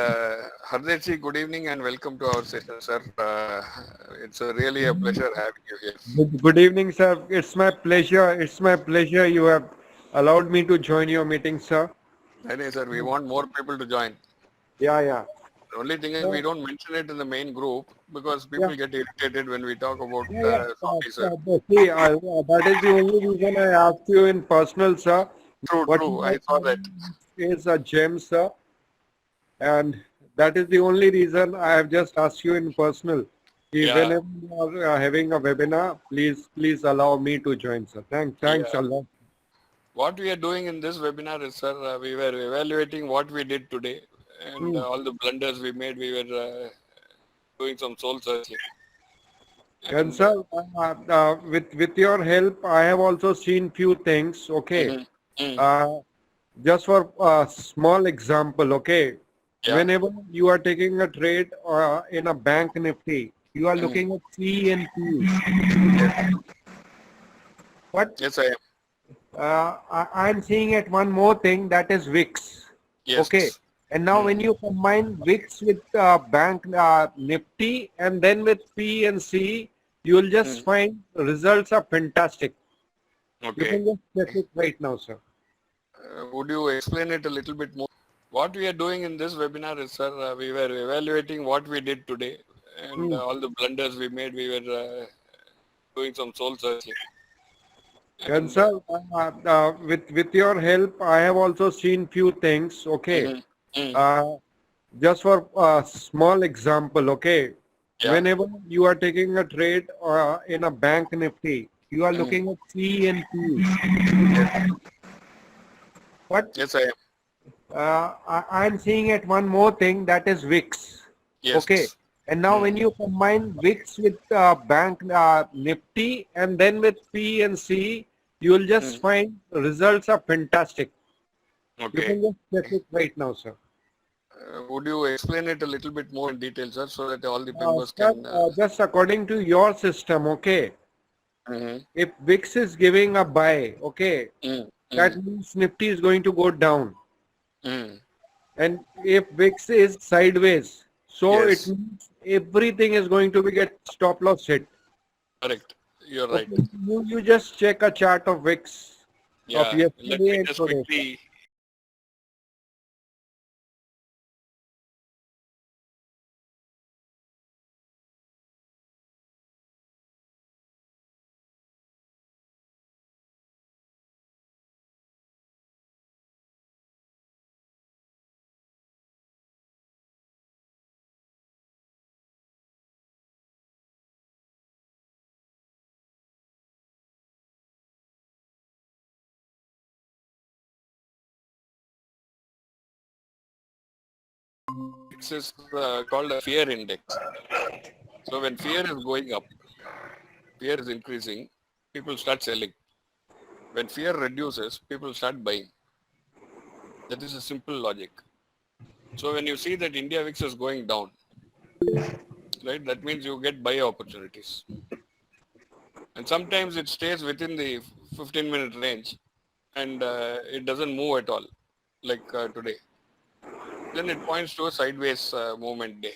Hardesh, good evening and welcome to our session, sir. It's really a pleasure having you here. Good evening, sir. It's my pleasure. It's my pleasure you have allowed me to join your meeting, sir. Anyway, sir, we want more people to join. Yeah, yeah. The only thing is we don't mention it in the main group because Yeah, people get irritated when we talk about yeah, yeah. Swami, sir. See, that is the only reason I asked you in personal, sir. True, What true. you I are saw that. saying is a gem, sir. And that is the only reason I have just asked you in personal. Yeah, Whenever you are having a webinar, please allow me to join, sir. Thanks yeah. a lot. What we are doing in this webinar is, sir, we were evaluating what we did today and Hmm. all the blunders we made. We were doing some soul searching. And And sir, with your help, I have also seen few things. Okay, mhm, mm, uh, just for a small example. Okay, yeah, whenever you are taking a trade in a bank nifty, you are mm, looking at C and P. yes, But yes, I am. I'm seeing at one more thing, that is VIX. Okay, Yes. and now Mm, when you combine VIX with bank nifty and then with P and C, you will just mm, find results are fantastic. You okay. can just check it right now, sir. Would you explain it a little bit more? What we are doing in this webinar is, sir, we were evaluating what we did today and Hmm. all the blunders we made. We were doing some soul searching. And And sir, with your help, I have also seen few things. Okay, mhm, mm, uh, just for a small example. Okay, yeah, whenever you are taking a trade in a bank nifty, you are mm, looking at C and P. yes, But yes, I am. I'm seeing at one more thing, that is VIX. Okay. Yes. And now Mm, when you combine VIX with bank nifty and then with P and C, you will just mm, find results are fantastic. You okay. can just check it right now, sir. Would you explain it a little bit more in detail, sir, so that all the members Sir, can? just according to your system, okay, Mhm, if VIX is giving a buy, okay, mm, that mm, means Nifty is going to go down. mm. And if VIX is sideways, so it Yes, means everything is going to be get stop loss hit. correct. You're right. Okay, you just check a chart of VIX of Yeah. Let me yesterday and just today. quickly. This is called a fear index. So when fear is going up, fear is increasing, people start selling. When fear reduces, people start buying. That is a simple logic. So when you see that India VIX is going down, right, that means you get buy opportunities. And sometimes it stays within the 15-minute range and it doesn't move at all, like today. Then it points to a sideways movement day.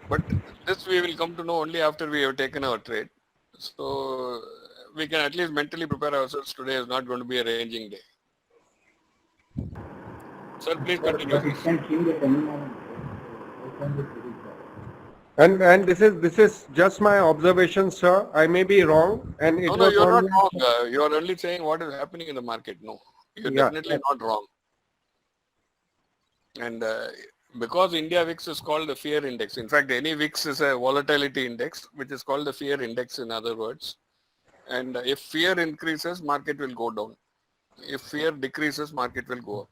But this we will come to know only after we have taken our trade. So we can at least mentally prepare ourselves. Today is not going to be a ranging day. Sir, please continue, But it please. can change at any moment. How can this be done? And this is just my observation, sir. I may be wrong, and No, it no, was you're not only wrong. You are only saying what is happening in the market. No, you're yeah. definitely not wrong. And because India VIX is called the fear index. In fact, any VIX is a volatility index, which is called the fear index in other words. And if fear increases, market will go down. If fear decreases, market will go up.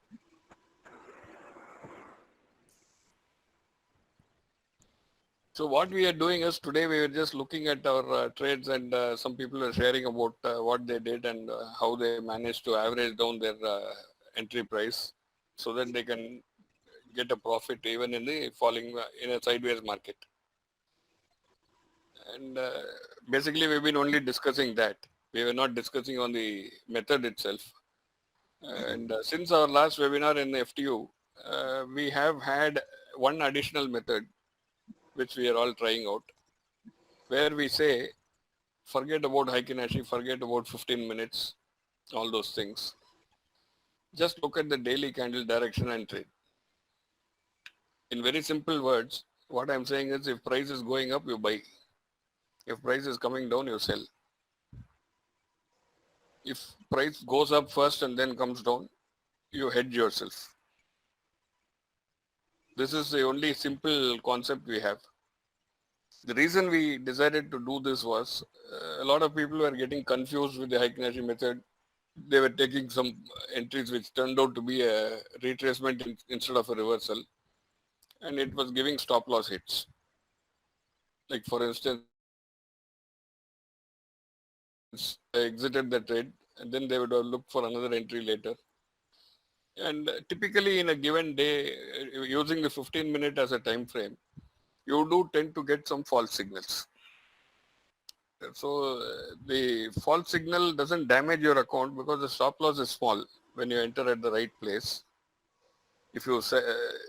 So what we are doing is today we were just looking at our trades and some people are sharing about what they did and how they managed to average down their entry price so that they can get a profit even in the falling in a sideways market. And basically we've been only discussing that. We were not discussing on the method itself. And since our last webinar in FTU, we have had one additional method which we are all trying out, where we say, forget about Heikin-Ashi, forget about 15 minutes, all those things. Just look at the daily candle direction and trade. In very simple words, what I'm saying is if price is going up, you buy. If price is coming down, you sell. If price goes up first and then comes down, you hedge yourself. This is the only simple concept we have. The reason we decided to do this was a lot of people were getting confused with the Heikin-Ashi method. They were taking some entries which turned out to be a retracement instead of a reversal. And it was giving stop loss hits. Like for instance, they exited the trade and then they would have looked for another entry later. And typically in a given day, using the 15 minute as a time frame, you do tend to get some false signals. So the false signal doesn't damage your account because the stop loss is small when you enter at the right place. If you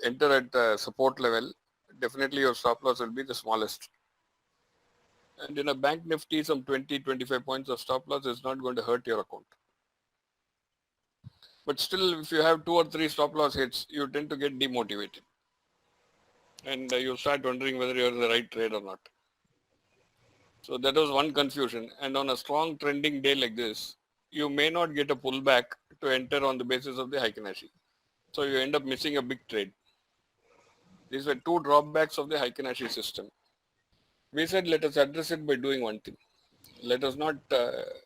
enter at support level, definitely your stop loss will be the smallest. And in a bank nifty, some 20-25 points of stop loss is not going to hurt your account. But still, if you have 2 or 3 stop loss hits, you tend to get demotivated. And you start wondering whether you're in the right trade or not. So that was one confusion. And on a strong trending day like this, you may not get a pullback to enter on the basis of the Heikin-Ashi. So you end up missing a big trade. These were 2 drawbacks of the Heikin-Ashi system. We said, let us address it by doing one thing. Let us not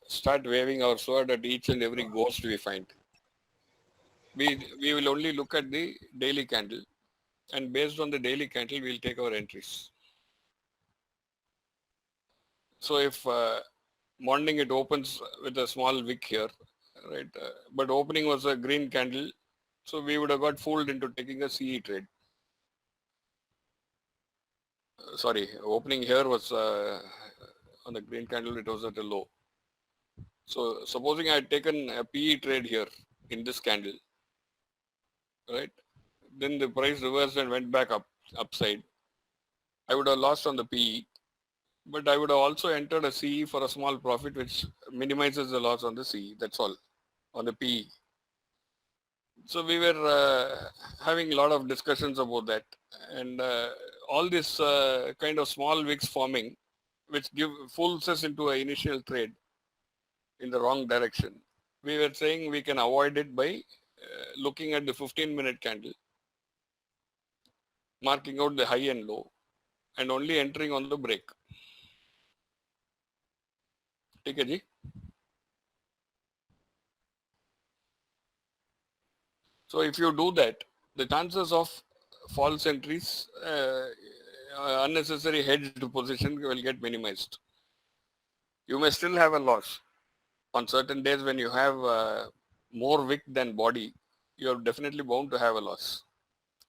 start waving our sword at each and every ghost we find. We will only look at the daily candle, and based on the daily candle, we'll take our entries. So if morning it opens with a small wick here, right? But opening was a green candle, so we would have got fooled into taking a CE trade. Sorry, opening here was on the green candle, it was at a low. So supposing I had taken a PE trade here in this candle, right? Then the price reversed and went back upside. I would have lost on the PE, but I would have also entered a CE for a small profit, which minimizes the loss on the CE. That's all, on the PE. So we were having a lot of discussions about that, and all this kind of small wicks forming, which fools us into an initial trade in the wrong direction. We were saying we can avoid it by looking at the 15-minute candle, marking out the high and low, and only entering on the break. ठीक है जी? So if you do that, the chances of false entries, unnecessary hedged position will get minimized. You may still have a loss. On certain days when you have more wick than body, you are definitely bound to have a loss.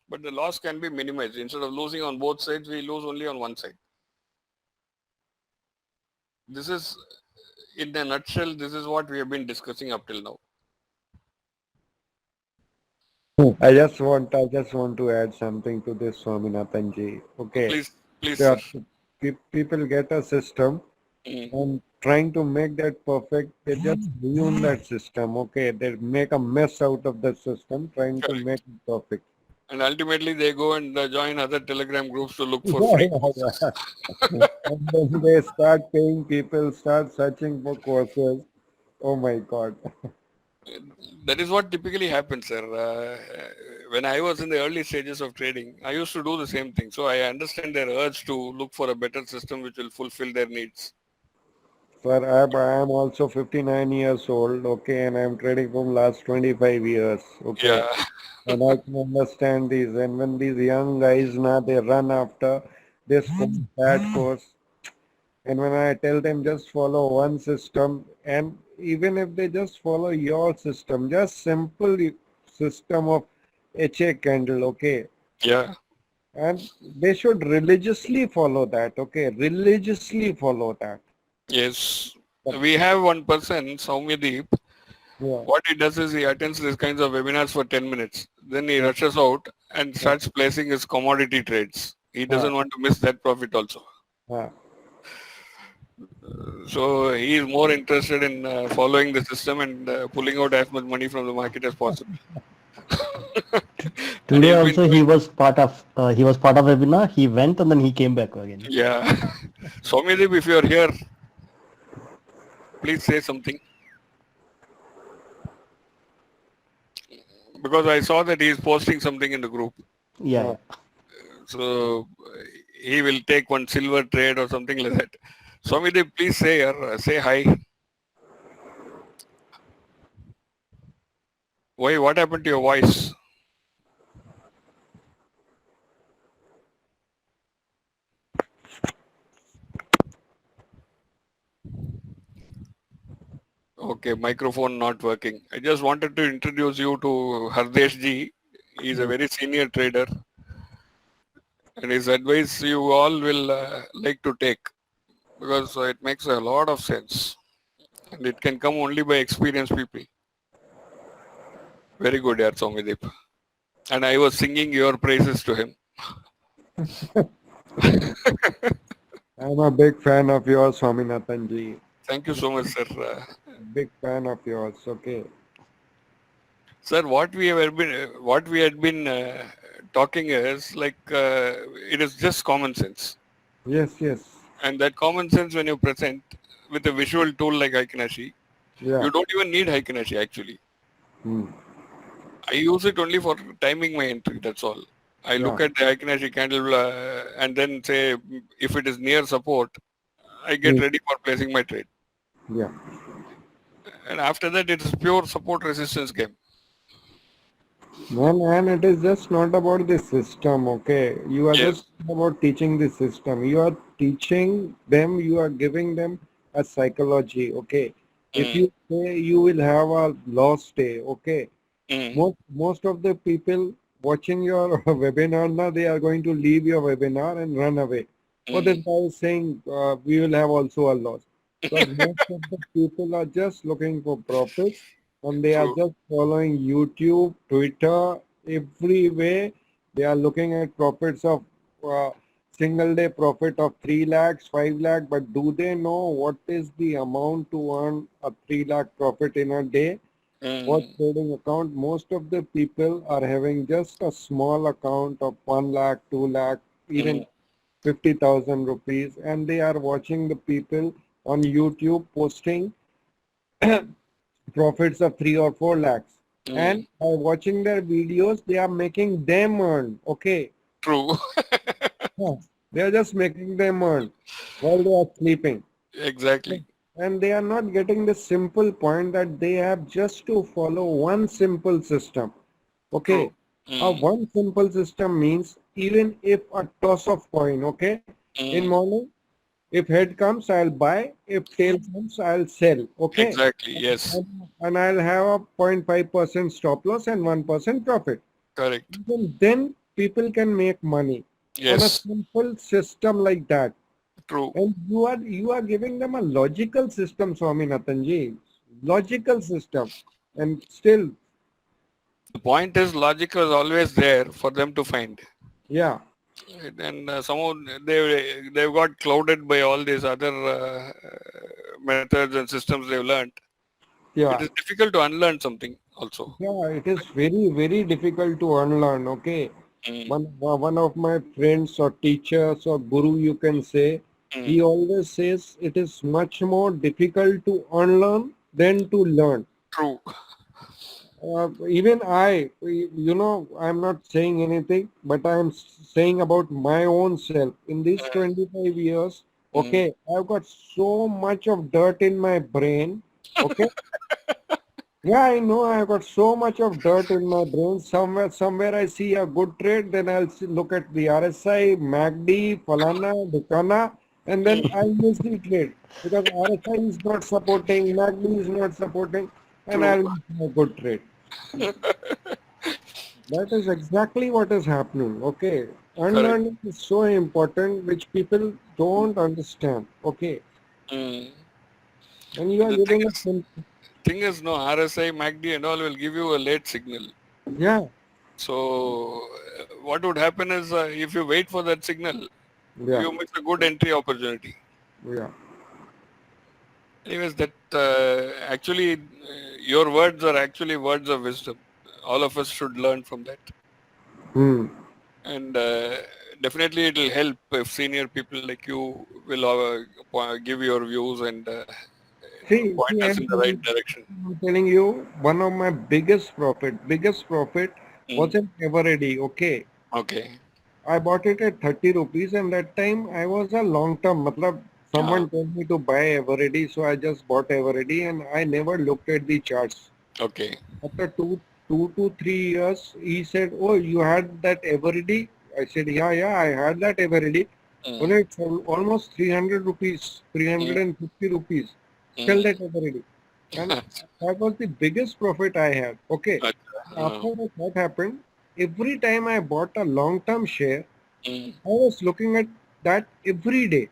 But the loss can be minimized. Instead of losing on both sides, we lose only on one side. This is, in a nutshell, this is what we have been discussing up till now. I just want to add something to this, Swaminathan ji. Okay. Please, Yeah, sir. people get a system and trying to make that perfect, they just ruin that system. Okay, they make a mess out of the system trying to make it perfect. And ultimately they go and join other Telegram groups to look for free courses. And then they start paying people, start searching for courses. Oh my God. That is what typically happens, sir. When I was in the early stages of trading, I used to do the same thing. So I understand their urge to look for a better system which will fulfill their needs. Sir, I am also 59 years old, okay, and I'm trading from last 25 years, okay. Yeah. And I can understand these. And when these young guys now they run after this bad course, and when I tell them just follow one system, and even if they just follow your system, just simple system of HA candle, okay, Yeah. and they should religiously follow that, okay, religiously follow that. Yes. We have one person, Soumyadeep. Yeah. What he does is he attends these kinds of webinars for 10 minutes. Then he Yeah. rushes out and Yeah. starts placing his commodity trades. He Yeah. doesn't want to miss that profit also. Yeah. So he is more interested in following the system and pulling out as much money from the market as possible. And Today he's been also doing, he was part of webinar. He went and then he came back again. yeah. Swamidip, if you are here, please say something. Because I saw that he is posting something in the group. Yeah, Yeah. yeah. So he will take one silver trade or something like that. Swamidip, please say hi. Why? What happened to your voice? Okay, microphone not working. I just wanted to introduce you to Hardesh ji. He's a very senior trader, and his advice you all will like to take because it makes a lot of sense, and it can come only by experienced people. Very good, Yar Somidip. And I was singing your praises to him. I'm a big fan of yours, Swaminathan ji. Thank you so much, sir. Big fan of yours. Okay. Sir, what we had been talking is like it is just common sense, Yes. Yes. and that common sense when you present with a visual tool like Haikinashi, Yeah. you don't even need Haikinashi actually. Hmm. I use it only for timing my entry. That's all. I Yeah. look at the Haikinashi candle and then say if it is near support, I get Hmm. ready for placing my trade. Yeah. And after that, it is pure support resistance game. And it is just not about the system, okay? You are Yes. just about teaching the system. You are teaching them, you are giving them a psychology, okay? If Mm, you say you will have a lost day, okay? mm, Most of the people watching your webinar now, they are going to leave your webinar and run away. Or this mm. guy is saying we will have also a loss. Because most of the people are just looking for profits and they are True. just following YouTube, Twitter, every way. They are looking at profits of uh, single day profit of 3 lakhs, 5 lakh, but do they know what is the amount to earn a 3 lakh profit in a day? What Mm, trading account? Most of the people are having just a small account of 1 lakh, 2 lakh, mm, even 50,000 rupees, and they are watching the people on YouTube posting profits of 3 or 4 lakhs. And mm. by watching their videos, they are making them earn. Okay. True. Yeah. They are just making them earn while they are sleeping. Exactly. And they are not getting the simple point that they have just to follow one simple system. True. Okay. A Mm, one simple system means even if a toss of coin, okay, in mm. morning, if head comes, I'll buy. If tail comes, I'll sell. Okay. Exactly. Yes. And I'll have a 0.5% stop loss and 1% profit. Correct. Even then, people can make money on a Yes. simple system like that. True. And you are giving them a logical system, Swaminathan ji. Logical system. And still, The point is logic was always there for them to find. yeah, Right? And somehow they've got clouded by all these other methods and systems they've learned. It yeah. is difficult to unlearn something also. Yeah, it is very, very difficult to unlearn. Okay. Mm, One of my friends or teachers or guru, you can say, he mm. always says it is much more difficult to unlearn than to learn. True. Even I'm not saying anything, but I'm saying about my own self. In these 25 years, Mm. okay, I've got so much of dirt in my brain. Okay. Yeah, I know I've got so much of dirt in my brain. Somewhere I see a good trade, then I'll look at the RSI, MACD, Falana, Dukana, and then Mm. I miss the trade because RSI is not supporting, MACD is not supporting, and True. I'll miss a good trade. That is exactly what is happening. Okay, Correct. unlearning is so important, which people don't understand. Okay, Mm. and you And are the thing giving a is, simple. thing is, no, RSI, MACD and all will give you a late signal. Yeah. So what would happen is if you wait for that signal, Yeah. you miss a good entry opportunity. Yeah. Anyways, that actually your words are actually words of wisdom. All of us should learn from that. Hmm. And definitely it will help if senior people like you will give your views and point See, us in the right direction. I'm telling you, one of my biggest profit was Mm. in Eveready. Okay. Okay. I bought it at 30 rupees and that time I was a long term. Matlab, Ah, someone told me to buy Eveready, so I just bought Eveready and I never looked at the charts. okay. After two to 3 years, he said, "Oh, you had that Eveready?" I said, "Yeah, I had that Eveready." Well, Mm. it's almost 300 rupees, Mm. 350 rupees. Sell Mm. that Eveready. And that was the biggest profit I had. Okay. Acha. After that, what happened? Every time I bought a long-term share, Mm. I was looking at that every day.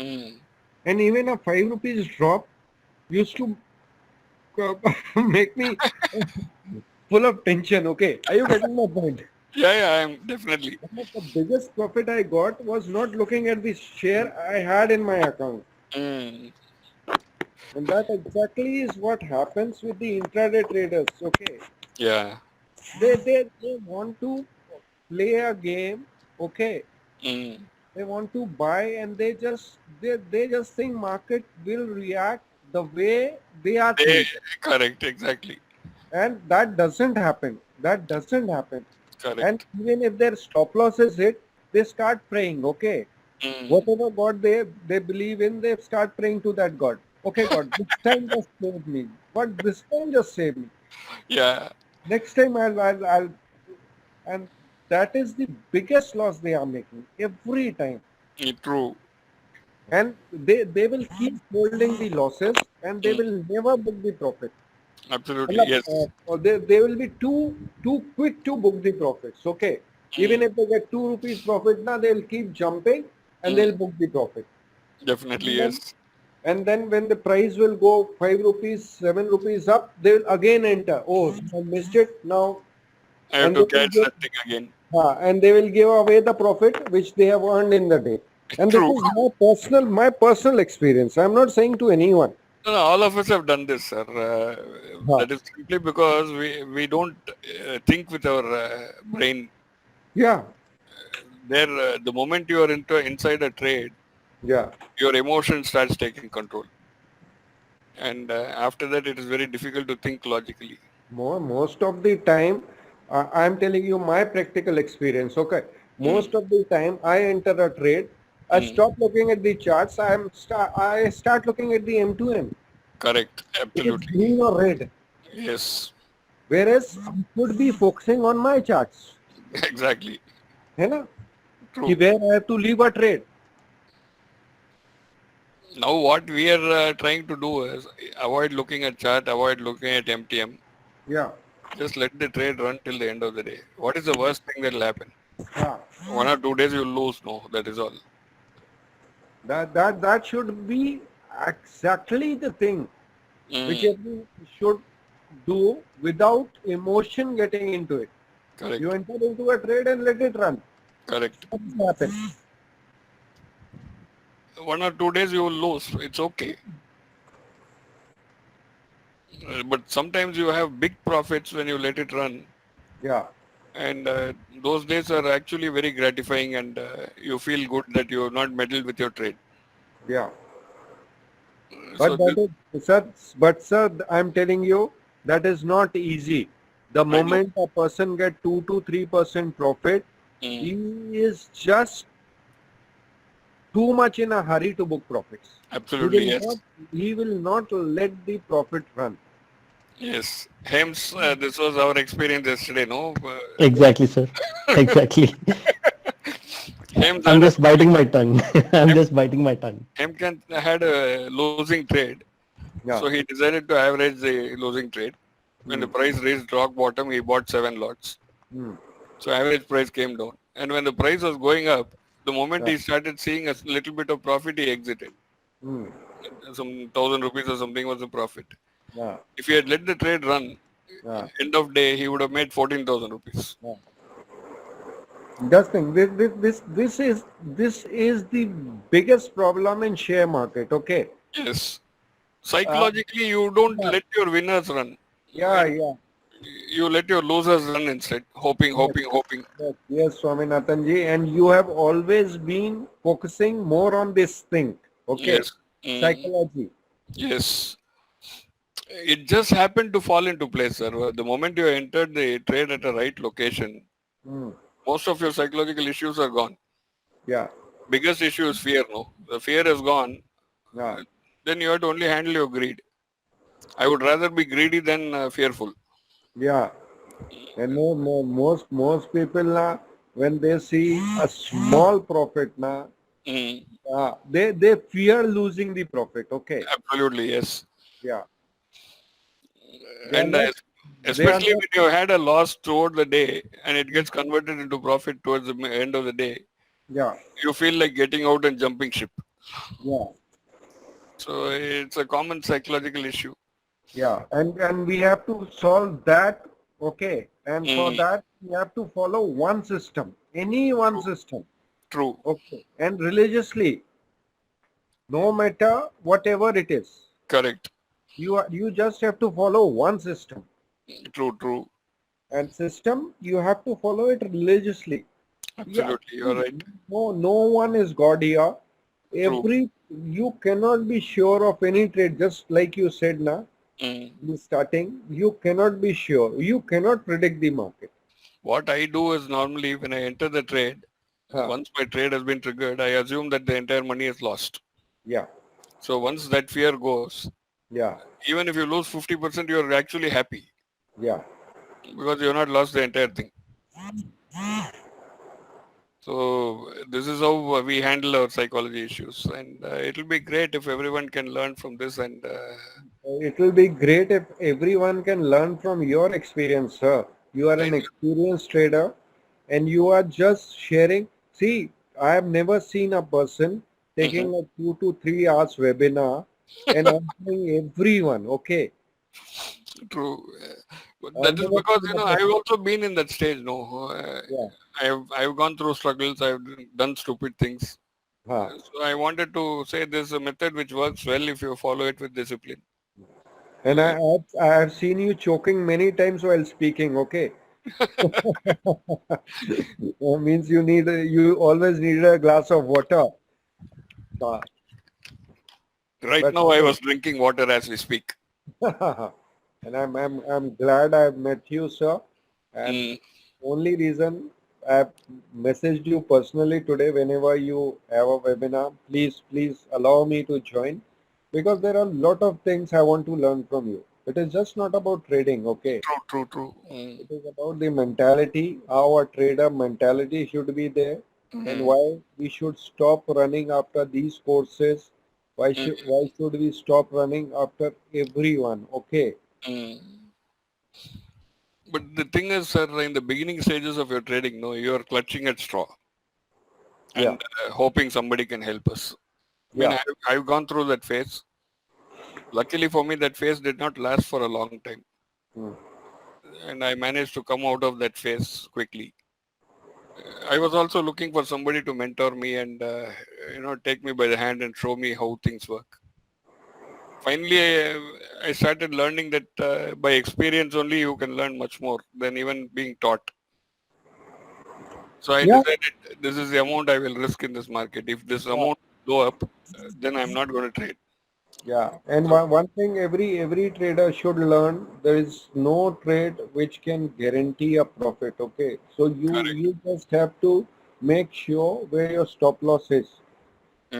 Mm. And even a 5 rupees drop used to make me full of tension. Okay. Are you getting my point? Yeah, I'm definitely. One of the biggest profit I got was not looking at the share I had in my account. Mm. And that exactly is what happens with the intraday traders. Okay. Yeah. They want to play a game. Okay. Mm. They want to buy and they just think market will react the way they are They, thinking. correct, exactly. And that doesn't happen. That doesn't happen. And Correct. even if their stop loss is hit, they start praying. Okay. Mm. Whatever God they believe in, they start praying to that God. Okay, God, this time just save me. God, this time just save me. Yeah. Next time I'll and that is the biggest loss they are making every time. True. And they will keep holding the losses and they Mm. will never book the profit. Absolutely. Matlab, Yes. or they will be too quick to book the profits. Okay. Even Mm. if they get 2 rupees profit now, they'll keep jumping and Mm. they'll book the profit. Definitely, And then yes. And then when the price will go 5 rupees, 7 rupees up, they will again enter. Oh, I missed it now. I have And to catch that thing again. and they will give away the profit which they have earned in the day. And this True. is my personal experience. I'm not saying to anyone. No, all of us have done this, sir. Huh. That is simply because we don't think with our brain. Yeah, There, the moment you are inside a trade, yeah. your emotion starts taking control, and after that, it is very difficult to think logically. Most of the time, I'm telling you my practical experience. Okay. Mm. Most of the time, I enter a trade. I Mm. stop looking at the charts. I start looking at the M2M. Correct. It is Absolutely. green or red. Yes. Whereas I should be focusing on my charts. Exactly. है ना? कि True. where I have to leave a trade. Now, what we are trying to do is avoid looking at chart, avoid looking at MTM. Yeah. Just let the trade run till the end of the day. What is the worst thing that will happen? Yeah. 1 or 2 days you'll lose. No, that is all. That should be exactly the thing which Mm. you should do without emotion getting into it. You Correct. enter into a trade and let it run. Correct. What will happen? 1 or 2 days you will lose. It's okay. But sometimes you have big profits when you let it run. Yeah. And those days are actually very gratifying and you feel good that you have not meddled with your trade. Yeah. So But this, sir, I'm telling you, that is not easy. The I know. moment a person get 2 to 3% profit, Mm. he is just too much in a hurry to book profits. He Absolutely, will not yes. he will not let the profit run. Yes. Hence, this was our experience yesterday, no? Exactly, sir. Exactly. Hems I'm had a just biting my tongue. I'm just biting my tongue. Hemkan had a losing trade. So Yeah. he decided to average the losing trade. When the Hmm. price reached rock bottom, he bought 7 lots. Hmm. So average price came down. And when the price was going up, the moment Yeah. he started seeing a little bit of profit, he exited. Hmm. Some 1,000 rupees or something was the profit. Yeah. If he had let the trade run, Yeah. end of day, he would have made 14,000 rupees. Yeah. Just think, this is the biggest problem in share market. Okay. Yes. Uh, Psychologically, you don't yeah. let your winners run. Yeah. And Yeah. you let your losers run instead, hoping, Yes. hoping, hoping. Yes. Yes, Swaminathan ji, and you have always been focusing more on this thing. Okay. Yes. Mm, Psychology. yes. It just happened to fall into place, sir. The moment you entered the trade at a right location, Hmm. most of your psychological issues are gone. Yeah. Biggest issue is fear, no? The fear is gone. Yeah. Then you have to only handle your greed. I would rather be greedy than fearful. Yeah. And most people na, when they see a small profit na, Mm, they fear losing the profit. Okay. absolutely, yes. Yeah. They are And not. They are especially not. when you had a loss throughout the day and it Mm. gets converted into profit towards the end of the day, Yeah. you feel like getting out and jumping ship. Yeah. So it's a common psychological issue. Yeah. And we have to solve that. Okay. And for Mm, that we have to follow one system. Any one true, system. true, Okay. And religiously, no matter whatever it is, correct, you just have to follow one system. true, true. And system, you have to follow it religiously. Yeah, Absolutely, you're right. no one is God here. True. You cannot be sure of any trade, just like you said now, Mm. in the starting, you cannot be sure. You cannot predict the market. What I do is normally when I enter the trade, Huh. once my trade has been triggered, I assume that the entire money is lost. Yeah, So once that fear goes, yeah, even if you lose 50%, you're actually happy yeah. because you're not lost the entire thing. So this is how we handle our psychology issues, and it'll be great if everyone can learn from this. And It will be great if everyone can learn from your experience, sir. You are an thank you. experienced trader and you are just sharing. See, I have never seen a person Mhm. taking a 2 to 3 hours webinar and answering everyone. Okay. True. But I've that is never because seen a I've person. also been in that stage. No, Yeah. I've gone through struggles. I've done stupid things. Huh. So I wanted to say there's a method which works well if you follow it with discipline. And I have seen you choking many times while speaking. Okay. Means you always need a glass of water. Uh, Right but now, I was drinking water as we speak. and I'm glad I've met you, sir. And Mm, only reason I've messaged you personally today whenever you have a webinar, please allow me to join because there are a lot of things I want to learn from you. It is just not about trading, okay? true, true, true. Mm, It is about the mentality, how a trader mentality should be there, and mm, why we should stop running after these courses. mm, Why should we stop running after everyone? Okay. mm. But the thing is, sir, in the beginning stages of your trading, no, you are clutching at straw Yeah. and hoping somebody can help us. I mean, Yeah. I've gone through that phase. Luckily for me, that phase did not last for a long time. Mm. And I managed to come out of that phase quickly. I was also looking for somebody to mentor me and take me by the hand and show me how things work. Finally, I started learning that by experience only you can learn much more than even being taught. So I Yeah. decided this is the amount I will risk in this market. If this Yeah. amount go up, then I'm not going to trade. Yeah. And So one thing every trader should learn, there is no trade which can guarantee a profit. Okay. So correct, you just have to make sure where your stop loss is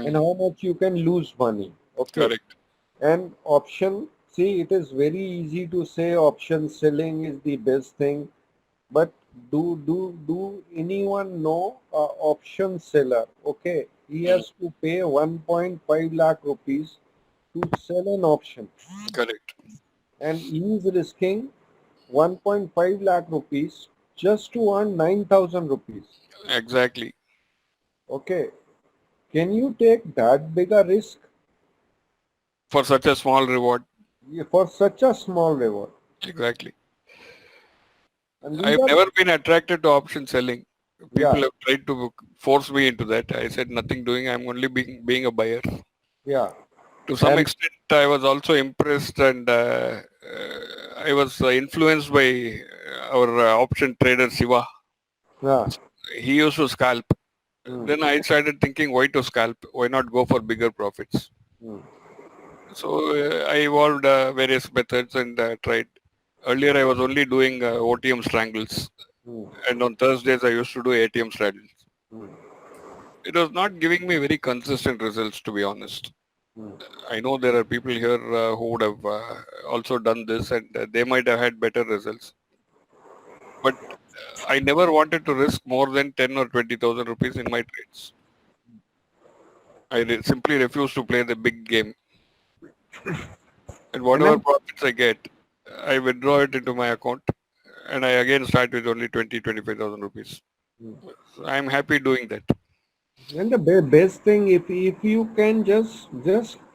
and mm, how much you can lose money. Okay. correct. And option, see, it is very easy to say option selling is the best thing, but do anyone know a option seller? Okay, he Mm, has to pay 1.5 lakh rupees to sell an option, correct. and he is risking 1.5 lakh rupees just to earn 9,000 rupees. Exactly. Okay, can you take that big a risk? For such a small reward. for such a small reward. Exactly. And these I've are, never been attracted to option selling. yeah, People have tried to force me into that. I said nothing doing. I'm only being a buyer. yeah. To some And extent, I was also impressed and I was influenced by our option trader Shiva. yeah, He used to scalp. mm, Then I started thinking, why to scalp? Why not go for bigger profits? mm, So I evolved various methods and tried. Earlier, I was only doing OTM strangles, mm, and on Thursdays I used to do ATM straddles. mm, It was not giving me very consistent results, to be honest. mm. I know there are people here who would have also done this, and they might have had better results. But I never wanted to risk more than 10 or 20,000 rupees in my trades. I simply refuse to play the big game. And And whatever I'm, profits I get, I withdraw it into my account, and I again start with only 20, 25,000 rupees. mm. So I'm happy doing that. And the best thing, if you can just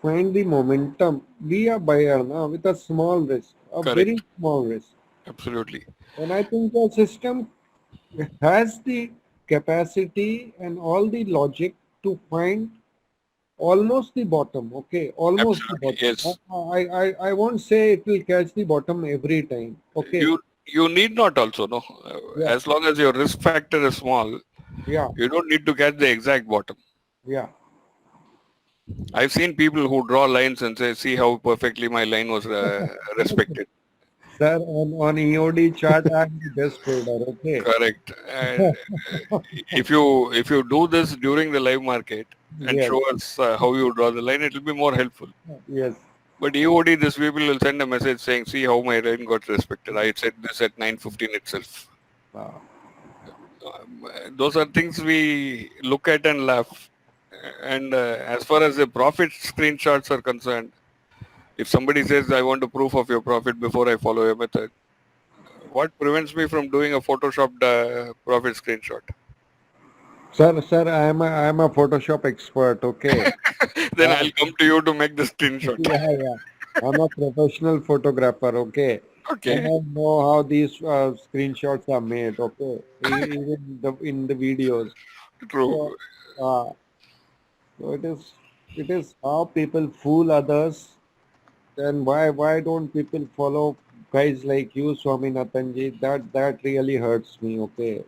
find the momentum, be a buyer now with a small risk, a very Correct. small risk. Absolutely. And I think the system has the capacity and all the logic to find almost the bottom. Okay, almost the Absolutely. bottom. Yes. I won't say it will catch the bottom every time. Okay, You need not also, no. yeah, As long as your risk factor is small, yeah, you don't need to catch the exact bottom. yeah. I've seen people who draw lines and say, see how perfectly my line was respected. Sir, on EOD chart, I'm the best trader. Okay, Correct. And if you do this during the live market and yes, show us how you draw the line, it will be more helpful. yes. But EOD, this people will send a message saying, see how my line got respected. I said this at 9:15 itself. Wow. Those are things we look at and laugh. And as far as the profit screenshots are concerned, if somebody says, I want a proof of your profit before I follow your method, what prevents me from doing a photoshopped profit screenshot? Sir, I'm a Photoshop expert. Okay. Then Uh, I'll come to you to make the screenshot. yeah, yeah. I'm a professional photographer. Okay. And Okay, I know how these screenshots are made. Okay. Even in the videos. So, true. uh, so it is how people fool others. Then why don't people follow guys like you, Swaminathan ji? That really hurts me. Okay.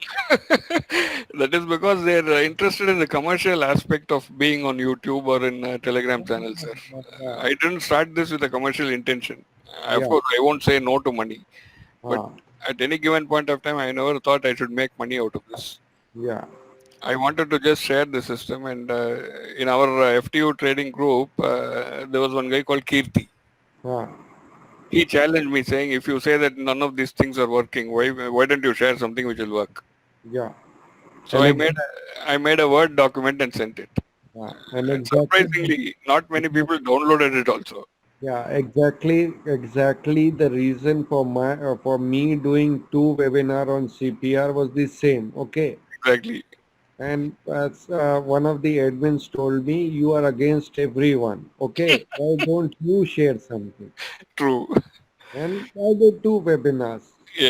That is because they're interested in the commercial aspect of being on YouTube or in Telegram channels, sir. Yeah. I didn't start this with a commercial intention. Of Yeah. course, I won't say no to money, but Uh, at any given point of time, I never thought I should make money out of this. yeah. I wanted to just share the system, and in our FTU trading group, there was one guy called Kirti. Uh, He challenged me saying, if you say that none of these things are working, why don't you share something which will work? yeah. So And I made a Word document and sent it. and And exactly. surprisingly, not many people downloaded it also. Yeah, exactly. The reason for for me doing two webinar on CPR was the same. Okay, Exactly. and as one of the admins told me, you are against everyone. Okay, why don't you share something? True. And I did two webinars,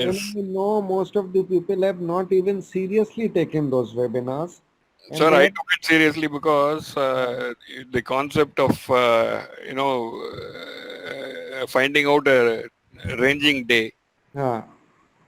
and Yes. I know most of the people have not even seriously taken those webinars, and Sir, they I have. took it seriously because the concept of, finding out a ranging day Uh,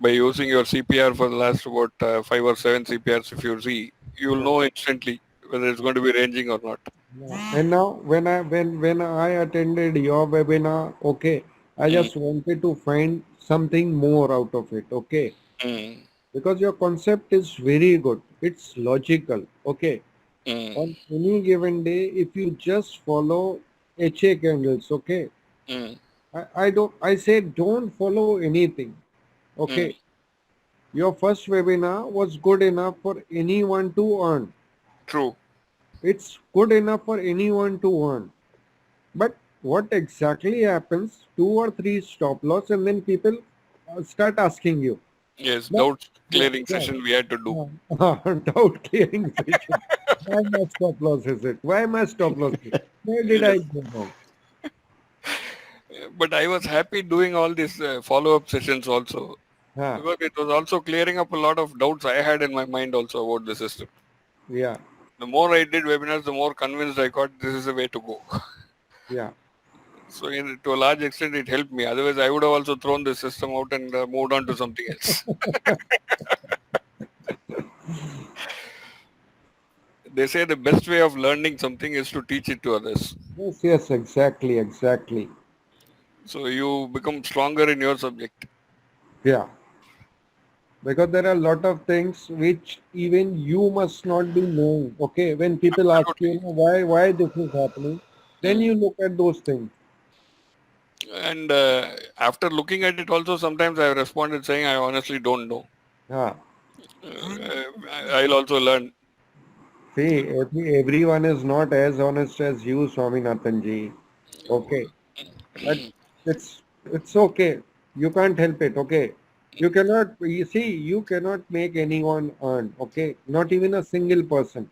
by using your CPR for the last about 5 or 7 CPRs, if you see, you will uh, know instantly whether it's going to be ranging or not. yeah. And now when I attended your webinar, okay, I Mm, just wanted to find something more out of it, okay? mm, Because your concept is very good. It's logical, okay? mm, On any given day, if you just follow HA candles, okay? mm, I say don't follow anything. mm. Okay. Your first webinar was good enough for anyone to earn. True. It's good enough for anyone to earn. But what exactly happens? Two or three stop loss, and then people start asking you. Yes, But doubt yeah, clearing yeah, session we had to do. doubt clearing session. Why my stop loss is it? Why my stop loss? Where did I Yes. go wrong? But I was happy doing all these follow-up sessions also, Huh. because it was also clearing up a lot of doubts I had in my mind also about the system. Yeah. The more I did webinars, the more convinced I got this is the way to go. Yeah. So to a large extent, it helped me. Otherwise, I would have also thrown the system out and moved on to something else. They say the best way of learning something is to teach it to others. Yes, yes, exactly, exactly. So you become stronger in your subject. Yeah. Because there are a lot of things which even you must not be knowing. Okay, when people ask you, Absolutely. why this is happening, then Mm. you look at those things. And after looking at it also, sometimes I responded saying, I honestly don't know. Yeah. I'll also learn. See, everyone is not as honest as you, Swaminathan ji. Okay, but it's okay. You can't help it. Okay, you cannot. You see, you cannot make anyone earn. Okay, not even a single person.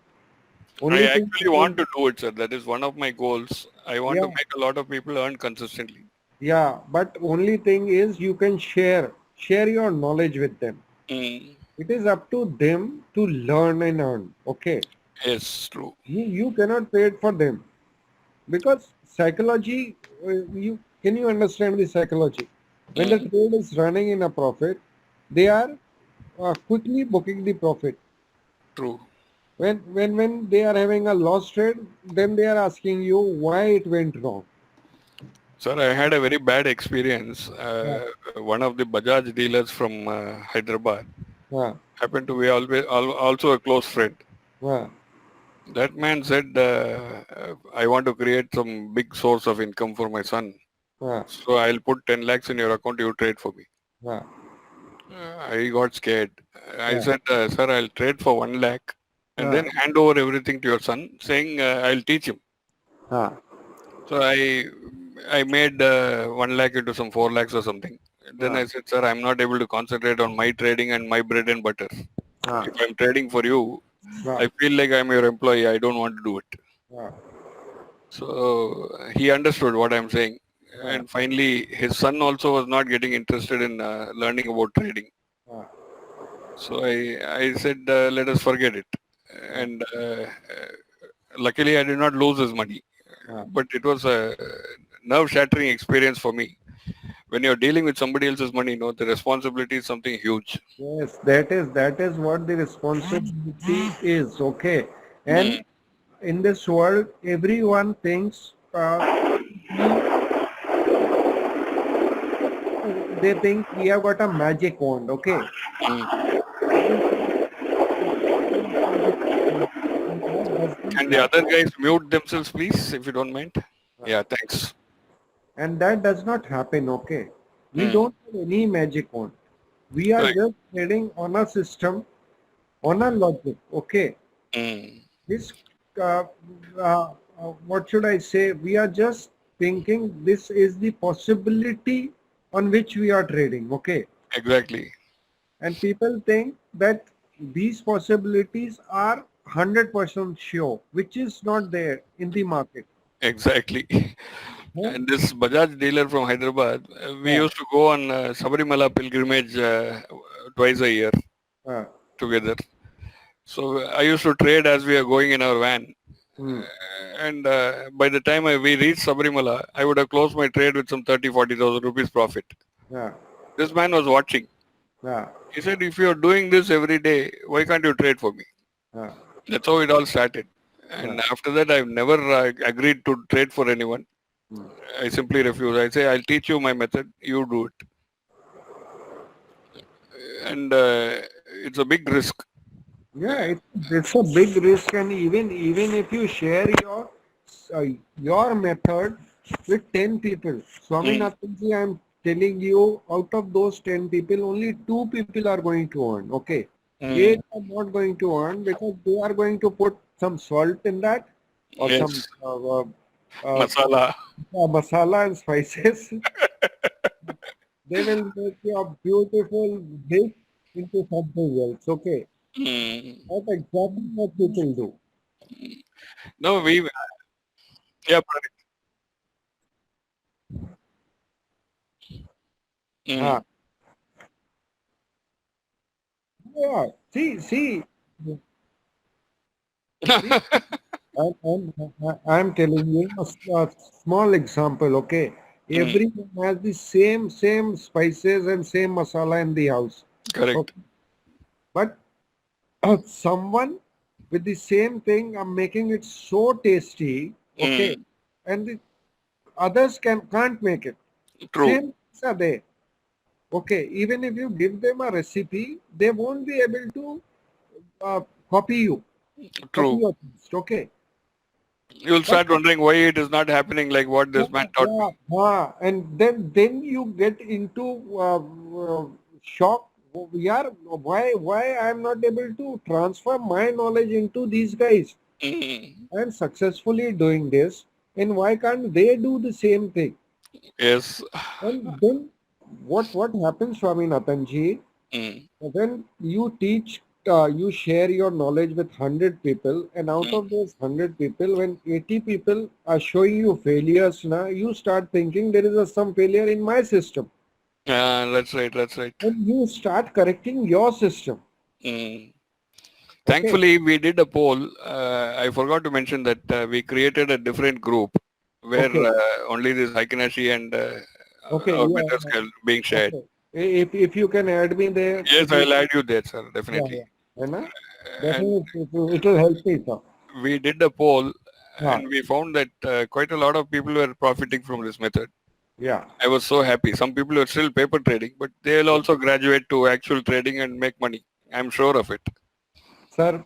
I Only thing you actually want can, to do it, sir. That is one of my goals. I want to yeah, make a lot of people earn consistently. yeah. But only thing is you can share your knowledge with them. Mm. It is up to them to learn and earn. Okay, Yes, true. you cannot pay it for them. Because psychology, you can you understand the psychology? When the Mm. trade is running in a profit, they are quickly booking the profit. True. When they are having a loss trade, then they are asking you why it went wrong. Sir, I had a very bad experience. Yeah, One of the Bajaj dealers from Hyderabad yeah, happened to be also a close friend. yeah, That man said, I want to create some big source of income for my son. yeah, So I'll put 10 lakhs in your account, you trade for me. yeah, I got scared. I yeah, said, sir, I'll trade for 1 lakh and yeah, then hand over everything to your son, saying I'll teach him. yeah, So I made 1 lakh into some 4 lakhs or something. Then yeah, I said, sir, I'm not able to concentrate on my trading and my bread and butter. yeah, If I'm trading for you, yeah, I feel like I'm your employee. I don't want to do it. yeah, So he understood what I'm saying. yeah, And finally, his son also was not getting interested in learning about trading. yeah, So I said, let us forget it. And luckily, I did not lose his money. yeah. But it was a nerve shattering experience for me. When you're dealing with somebody else's money, the responsibility is something huge. Yes, that is what the responsibility is. Okay, Mm, and in this world, everyone thinks they think we have got a magic wand. Okay, mm. and that doesn't Can the other happen. guys mute themselves, please, if you don't mind? Yeah, thanks. And that does not happen. Okay, we Mm, don't have any magic wand. We are correct. just trading on a system, on a logic. Okay, Mm, this uh, what should I say? We are just thinking this is the possibility on which we are trading. Okay, exactly. and people think that these possibilities are 100% sure, which is not there in the market. Exactly. Huh? And this Bajaj dealer from Hyderabad, we Yeah. used to go on Sabarimala pilgrimage twice a year Uh, together. So I used to trade as we are going in our van. hmm. And by the time we reached Sabarimala, I would have closed my trade with some 30,000-40,000 rupees profit. Yeah. This man was watching. Yeah. He said, if you're doing this every day, why can't you trade for me? Yeah. That's how it all started. Yeah. And after that, I've never agreed to trade for anyone. Hmm. I simply refuse. I say, I'll teach you my method. You do it. And it's a big risk. Yeah, it's a big risk, and even if you share uh, your method with 10 people, Mm, Swaminathanji, I'm telling you, out of those 10 people, only 2 people are going to earn. Okay, mm, 8 are not going to earn because they are going to put some salt in that or some yes, masala. masala and spices. They will make your beautiful dish into something else. Okay, Mm. that's exactly what people do. No, yeah, Ah, yeah. See, I'm telling you a small example, okay? Everyone has the same spices and same masala in the house. Correct. Okay. But someone with the same thing, I'm making it so tasty, okay? Mm. And the others can't make it. True. Same things are there. Okay, even if you give them a recipe, they won't be able to uh, copy you, copy True. your taste. Okay. You'll But start wondering why it is not happening like what yeah, this man taught me. and then you get into shock. Yeah, why I'm not able to transfer my knowledge into these guys? Mm. I'm successfully doing this, and why can't they do the same thing? Yes. And then what happens, Swaminathan ji? Mm. When you teach, you share your knowledge with 100 people, and out Mm. of those 100 people, when 80 people are showing you failures, now you start thinking there is some failure in my system, Yeah, that's right. That's right. and you start correcting your system. Mm. Okay, Thankfully, we did a poll. I forgot to mention that we created a different group where okay, only this Haikinashi and okay, our yeah, methods are being shared. okay. If you can add me there, Yes, I'll add you there, sir. yeah, Definitely. you know, And definitely it will help me, sir. we did a poll, Yeah, and we found that quite a lot of people were profiting from this method. yeah. I was so happy. Some people are still paper trading, but they'll also graduate to actual trading and make money. I'm sure of it. Sir,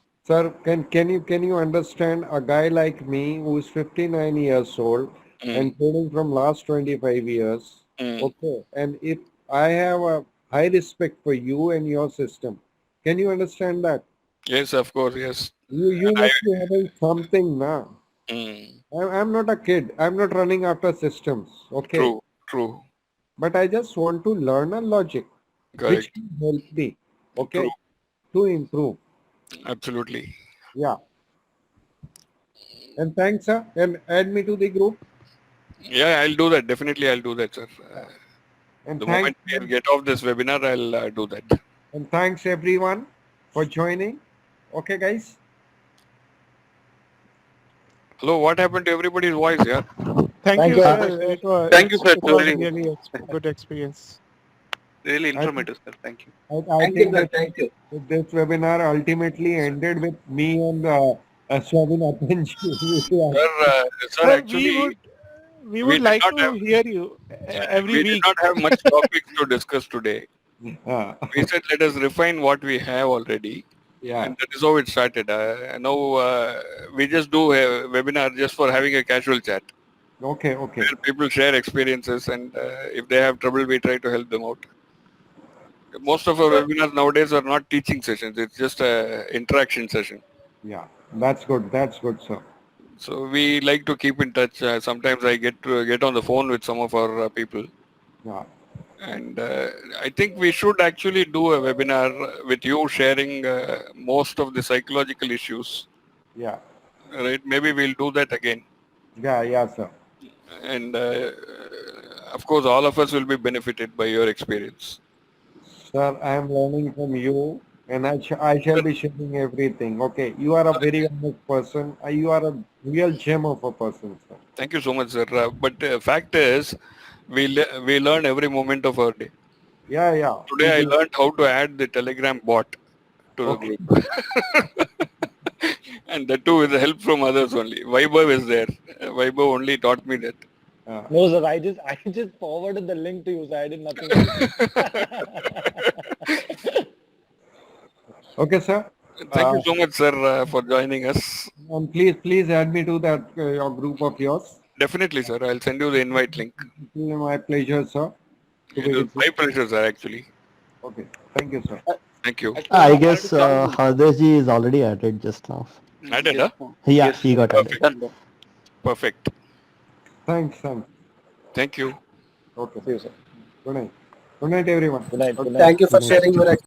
can you understand a guy like me who is 59 years old Mm. and trading from last 25 years? Mm. Okay, and if I have a high respect for you and your system, can you understand that? Yes, of course, yes. You And I, must be having something now. mm, I'm not a kid. I'm not running after systems. Okay, true, true, but I just want to learn a logic which correct, can help me. true, Okay, to improve. absolutely. Yeah, and thanks, sir. And add me to the group. Yeah, I'll do that. Definitely, I'll do that, sir. And The thanks, moment we get off this webinar, I'll do that. and thanks everyone for joining. Okay, guys. Hello, what happened to everybody's voice? Yeah. Thank Thank you, you, Uh, sir. Hardesh. It was Thank you, sir. it was Really, really a good experience. really I think informative, sir. Thank you. I Thank you, think sir. that Thank you. this webinar ultimately ended with me and Swaminathan ji. Sir, sir, Sir, actually, we we would did like not to have hear you every we did week. not have much topics to discuss today. Uh, We said let us refine what we have already, yeah. and that is how it started. Now we just do a webinar just for having a casual chat Okay. Okay. where people share experiences, and if they have trouble, we try to help them out. Most of our webinars nowadays are not teaching sessions; it's just a interaction session. Yeah. That's good. That's good, sir. So we like to keep in touch. Sometimes I get on the phone with some of our people, Yeah. and I think we should actually do a webinar with you sharing most of the psychological issues. Yeah. Right? Maybe we'll do that again, Yeah. Yeah, sir. and of course, all of us will be benefited by your experience. Sir, I am learning from you, and I shall be sharing everything. Okay. You are a very honest person. You are a real gem of a person, sir. Thank you so much, sir. But fact is, we learn every moment of our day. Yeah. Yeah. We Today, I will. learned how to add the Telegram bot to the Okay. group, and that too with the help from others only. Vaibhav is there. Vaibhav only taught me that. Uh, No, sir. I just forwarded the link to you, so I did nothing else. okay, sir. Thank Uh, you so much, sir, for joining us. and please add me to that your group of yours. Definitely, sir. I'll send you the invite link. It will be my pleasure, sir, to It be was with you. my pleasure, sir, actually. Okay. Thank you, sir. Thank you. Actually, I I wanted to guess join you. Hardesh ji is already added just now. I did, huh? Yeah, Yes, he got added. Perfect. done. Done. Perfect. Thanks. Thank you. Okay. See you, sir. Good night. Good night, everyone. Good night. Okay. Good night. Thank you for Good night. sharing your